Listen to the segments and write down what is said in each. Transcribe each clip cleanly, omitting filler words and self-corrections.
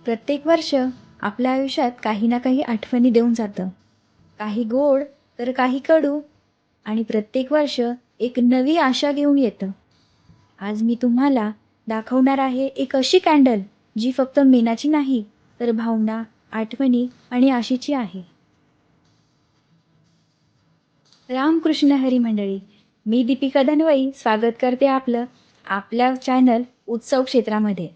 प्रत्येक वर्ष आपल्या आयुष्यात काही ना काही आठवणी देऊन जातं. काही गोड तर काही कडू आणि प्रत्येक वर्ष एक नवी आशा घेऊन येतं. आज मी तुम्हाला दाखवणार आहे एक अशी कॅन्डल जी फक्त मेणाची नाही तर भावना, आठवणी आणि आशेची आहे. रामकृष्ण हरी मंडळी, मी दीपिका धनवई स्वागत करते आपल्या चॅनल उत्सव क्षेत्रामध्ये.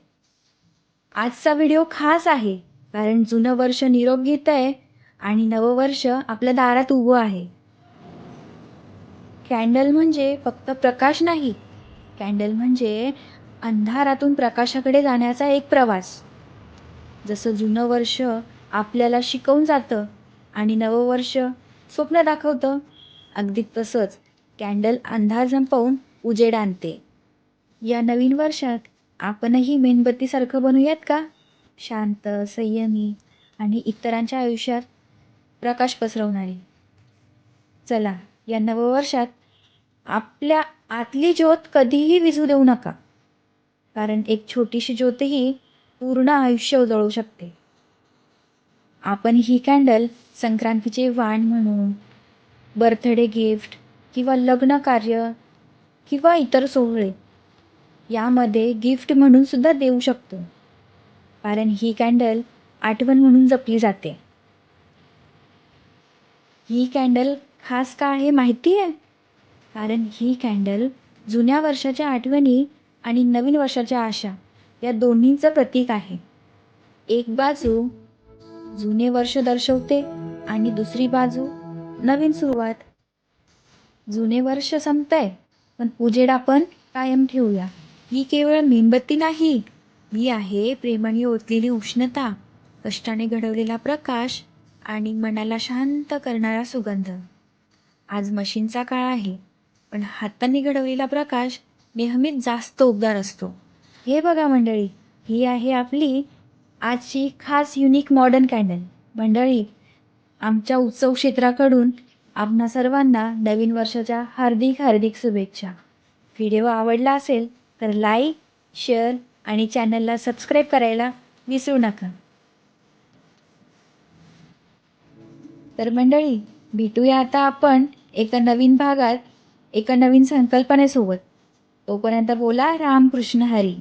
आजचा व्हिडिओ खास आहे कारण जुनं वर्ष निरोप घेत आहे आणि नवं वर्ष आपल्या दारात उभं आहे. कॅन्डल म्हणजे फक्त प्रकाश नाही, कॅन्डल म्हणजे अंधारातून प्रकाशाकडे जाण्याचा एक प्रवास. जसं जुनं वर्ष आपल्याला शिकवून जातं आणि नवं वर्ष स्वप्न दाखवतं, अगदी तसंच कॅन्डल अंधार संपवून उजेड आणते. या नवीन वर्षात आपणही मेणबत्तीसारखं बनूयात का? शांत, संयमी आणि इतरांच्या आयुष्यात प्रकाश पसरवणारी. चला, या नववर्षात आपल्या आतली ज्योत कधीही विझू देऊ नका, कारण एक छोटीशी ज्योतही पूर्ण आयुष्य उजळू शकते. आपण ही कॅन्डल संक्रांतीचे वाण म्हणून, बर्थडे गिफ्ट किंवा लग्न कार्य किंवा इतर सोहळे यामध्ये गिफ्ट म्हणून सुद्धा देऊ शकतो, कारण ही कॅन्डल आठवण म्हणून जपली जाते. ही कॅन्डल खास का आहे माहिती आहे? कारण ही कॅन्डल जुन्या वर्षाच्या आठवणी आणि नवीन वर्षाच्या आशा या दोन्हींचं प्रतीक आहे. एक बाजू जुने वर्ष दर्शवते आणि दुसरी बाजू नवीन सुरुवात. जुने वर्ष संपतंय, पण उजेड आपण कायम ठेवूया. ही केवळ मेणबत्ती नाही, ही आहे प्रेमाने ओतलेली उष्णता, कष्टाने घडवलेला प्रकाश आणि मनाला शांत करणारा सुगंध. आज मशीनचा काळ आहे, पण हातांनी घडवलेला प्रकाश नेहमीच जास्त उबदार असतो. हे बघा मंडळी, ही आहे आपली आजची खास युनिक मॉडर्न कॅन्डल. मंडळी, आमच्या उत्सव क्षेत्राकडून आपणा सर्वांना नवीन वर्षाच्या हार्दिक हार्दिक शुभेच्छा. व्हिडिओ आवडला असेल तर लाईक, शेअर आणि चॅनलला सबस्क्राईब करायला विसरू नका. तर मंडळी, भेटूया आता आपण एका नवीन भागात एका नवीन संकल्पनेसोबत. तोपर्यंत बोला रामकृष्ण हरी.